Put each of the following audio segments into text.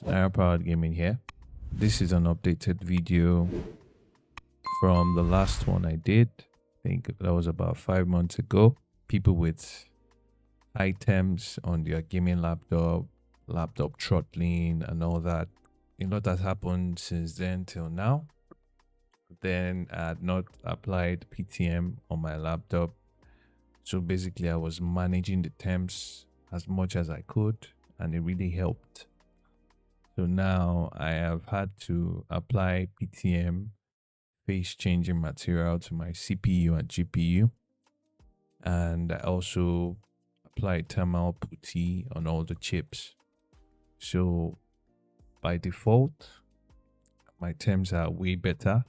Powered Gaming here. This is an updated video from the last one I did. I think that was about 5 months ago. People with items on their gaming laptop throttling and all that. A lot has happened since then till now. Then I had not applied PTM on my laptop. So basically I was managing the temps as much as I could, and it really helped. So now I have had to apply PTM, phase changing material, to my CPU and GPU. And I also applied thermal putty on all the chips. So by default, my temps are way better.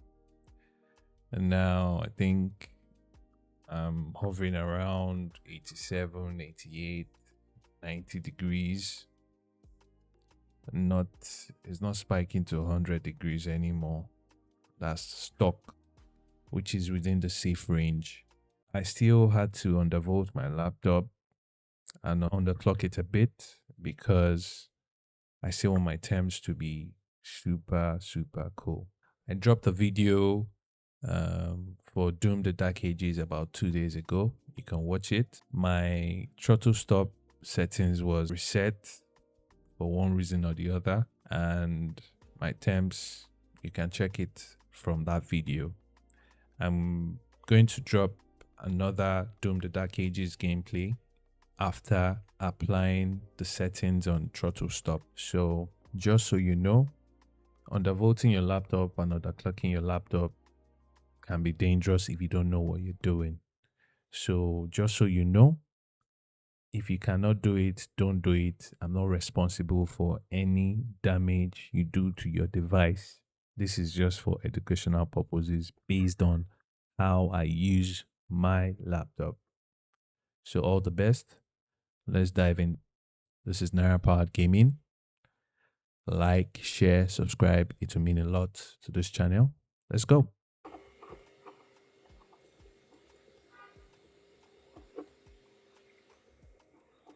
And now I think I'm hovering around 87, 88, 90 degrees. It's not spiking to 100 degrees anymore. That's stock, which is within the safe range. I still had to undervolt my laptop and underclock it a bit because I still want my temps to be super cool. I dropped a video for Doom the Dark Ages about 2 days ago. You can watch it. My ThrottleStop settings was reset for one reason or the other, and my temps, you can check it from that video. I'm going to drop another Doom the Dark Ages gameplay after applying the settings on ThrottleStop. So just so you know, undervolting your laptop and underclocking your laptop can be dangerous if you don't know what you're doing. So just so you know, if you cannot do it, don't do it. I'm not responsible for any damage you do to your device. This is just for educational purposes based on how I use my laptop. So all the best. Let's dive in. This is Powered Gaming. Like, share, subscribe. It will mean a lot to this channel. Let's go.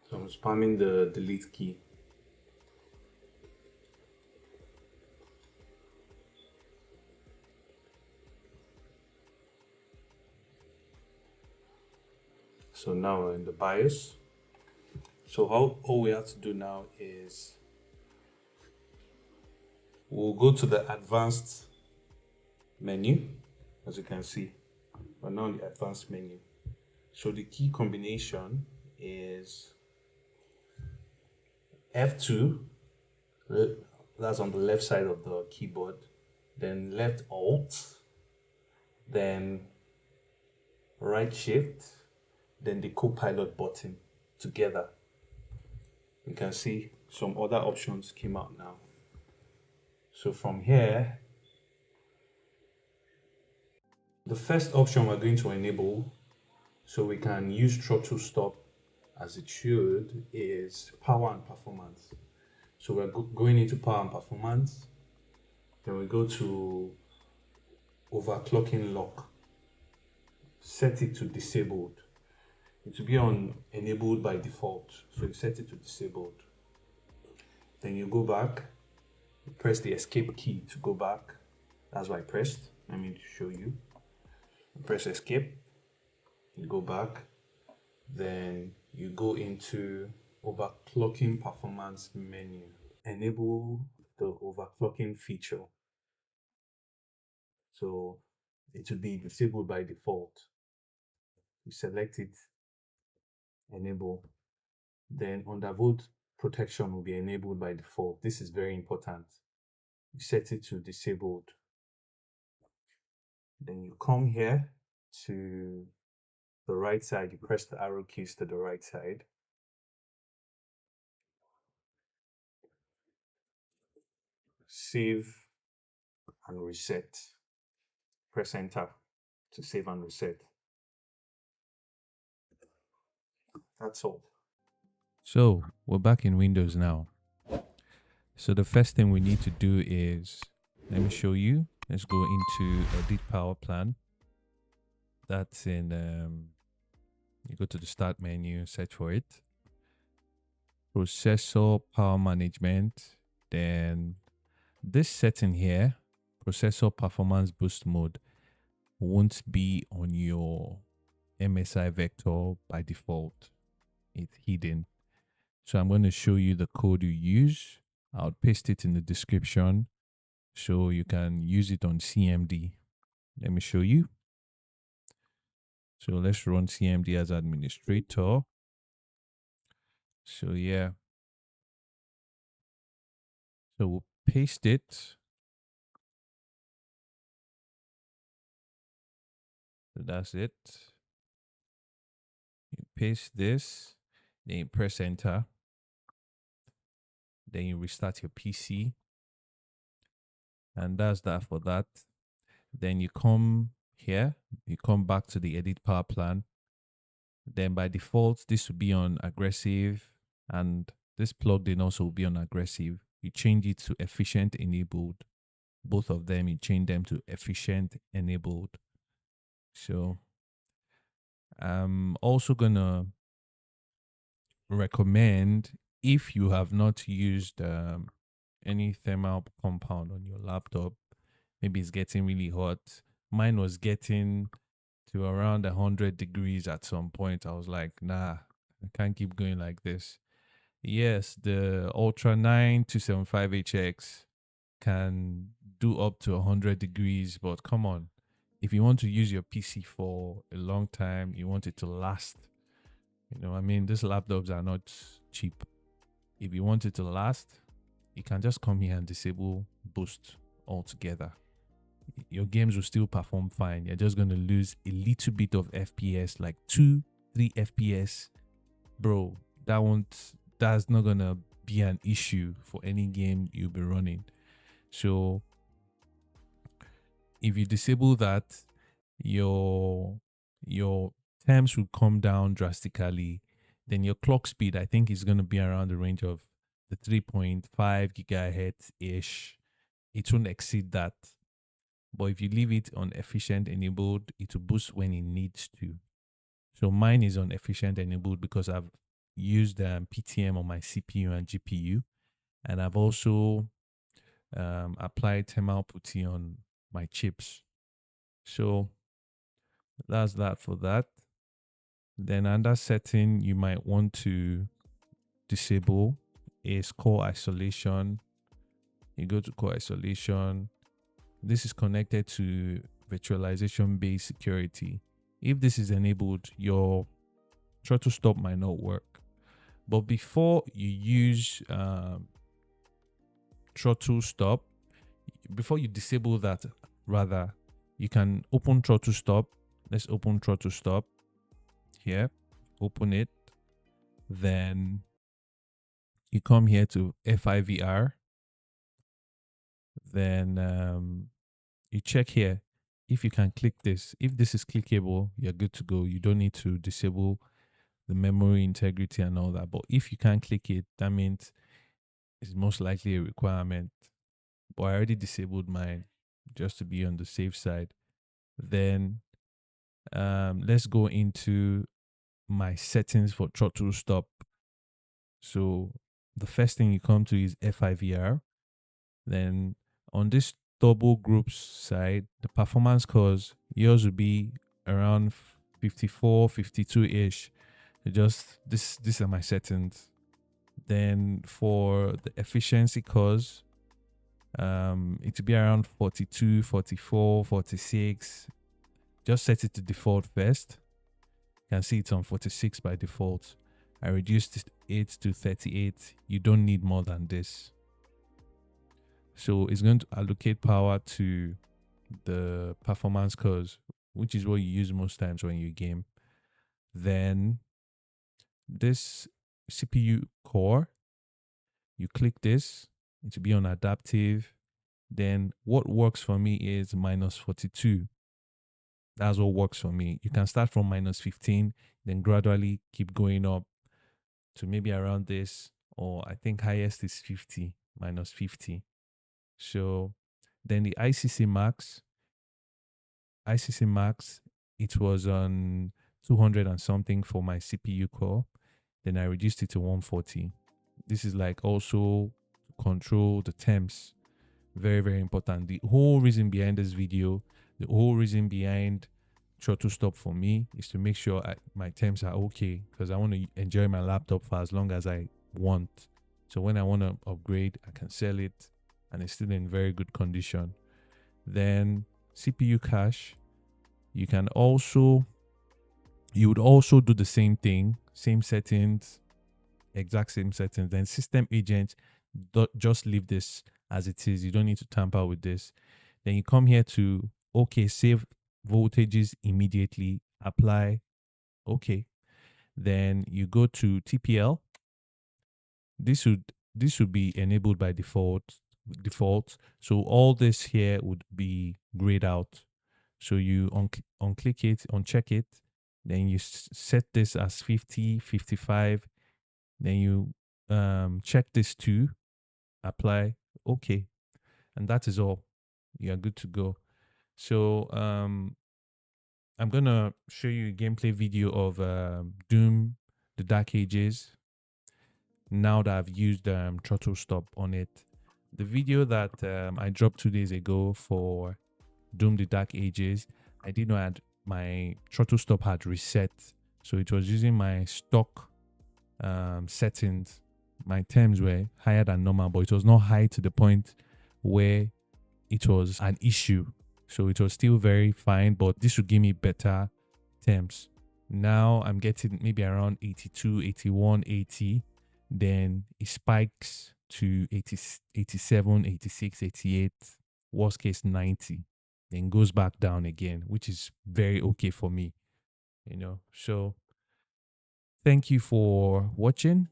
So I'm spamming the delete key. So now we're in the BIOS. So all we have to do now is we'll go to the advanced menu. As you can see, we're now in the advanced menu. So the key combination is F2, that's on the left side of the keyboard, then left Alt, then right Shift, then the Copilot button together. You can see some other options came out now. So from here, the first option we're going to enable so we can use ThrottleStop as it should is power and performance. So we're going into power and performance. Then we go to overclocking lock. Set it to disabled. It will be on enabled by default. So you set it to disabled. Then you go back, you press the escape key to go back. That's what I pressed. Let me show you. You press escape, you go back, then you go into overclocking performance menu. Enable the overclocking feature. So it will be disabled by default. You select it, enable. Then undervolt protection will be enabled by default. This is very important. You set it to disabled. Then you come here to the right side, you press the arrow keys to the right side. Save and reset. Press enter to save and reset. That's all. So we're back in Windows now. So the first thing we need to do is, let me show you. Let's go into edit power plan. That's in, you go to the start menu, search for it. Processor power management. Then this setting here, processor performance boost mode, won't be on your MSI Vector by default. It's hidden. So I'm going to show you the code you use. I'll paste it in the description so you can use it on CMD. Let me show you. So let's run CMD as administrator. So yeah. So we'll paste it. So that's it. You paste this, then you press enter. Then you restart your PC. And that's that for that. Then you come here, you come back to the edit power plan. Then by default, this will be on aggressive, and this plugged in also will be on aggressive. You change it to efficient enabled. Both of them, you change them to efficient enabled. So I'm also gonna recommend, if you have not used any thermal compound on your laptop, maybe it's getting really hot. Mine was getting to around 100 degrees at some point. I was like, nah, I can't keep going like this. Yes, the Ultra 9275HX can do up to 100 degrees, but come on. If you want to use your PC for a long time, you want it to last. You know, I mean, these laptops are not cheap. If you want it to last, you can just come here and disable boost altogether. Your games will still perform fine. You're just going to lose a little bit of FPS, like 2-3 FPS. Bro, that's not going to be an issue for any game you'll be running. So if you disable that, your temps will come down drastically. Then your clock speed, I think, is going to be around the range of the 3.5 gigahertz ish. It won't exceed that. But if you leave it on efficient enabled, it will boost when it needs to. So mine is on efficient enabled because I've used PTM on my CPU and GPU, and I've also applied thermal putty on my chips. So that's that for that. Then under setting, you might want to disable is core isolation. You go to core isolation. This is connected to virtualization based security. If this is enabled, your ThrottleStop might not work. But before you use ThrottleStop, before you disable that, rather, you can open ThrottleStop. Let's open ThrottleStop here. Open it. Then you come here to FIVR. Then you check here if you can click this. If this is clickable, you're good to go. You don't need to disable the memory integrity and all that. But if you can't click it, that means it's most likely a requirement. But I already disabled mine just to be on the safe side. Then let's go into my settings for ThrottleStop. So the first thing you come to is FIVR. Then on this double groups side, the performance cores, yours will be around 54, 52-ish. Just these are my settings. Then for the efficiency cores, it will be around 42, 44, 46. Just set it to default first. You can see it's on 46 by default. I reduced it to 38. You don't need more than this. So it's going to allocate power to the performance cores, which is what you use most times when you game. Then this CPU core, you click this, it will be on adaptive. Then what works for me is -42. That's what works for me. You can start from -15, then gradually keep going up to maybe around this, or I think highest is 50, -50. So then the ICC max, it was on 200 and something for my CPU core. Then I reduced it to 140. This is like also control the temps. Very, very important. The whole reason behind this video, the whole reason behind ThrottleStop for me is to make sure my temps are okay, because I want to enjoy my laptop for as long as I want. So when I want to upgrade, I can sell it and it's still in very good condition. Then CPU cache, you would also do the same thing, same settings, exact same settings. Then system agent, just leave this as it is. You don't need to tamper with this. Then you come here to save voltages immediately, apply. Then you go to TPL. This would be enabled by default. So all this here would be grayed out. So you unclick it, uncheck it, then you set this as 50, 55. Then you check this to apply. And that is all. You are good to go. So I'm gonna show you a gameplay video of Doom: The Dark Ages now that I've used ThrottleStop on it. The video that I dropped 2 days ago for Doom: The Dark Ages, I didn't know my ThrottleStop had reset, so it was using my stock settings. My temps were higher than normal, but it was not high to the point where it was an issue. So it was still very fine, but this would give me better temps. Now I'm getting maybe around 82, 81, 80. Then it spikes to 80, 87, 86, 88, worst case 90. Then goes back down again, which is very okay for me, So thank you for watching.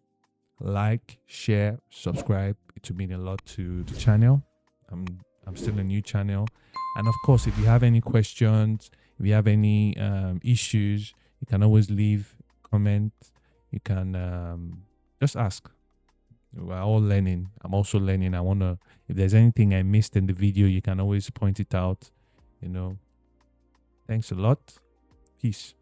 Like, share, subscribe. It would mean a lot to the channel. I'm still a new channel. And of course, if you have any questions, if you have any issues, you can always leave comment. You can just ask. We're all learning. I'm also learning. If there's anything I missed in the video, you can always point it out. Thanks a lot. Peace.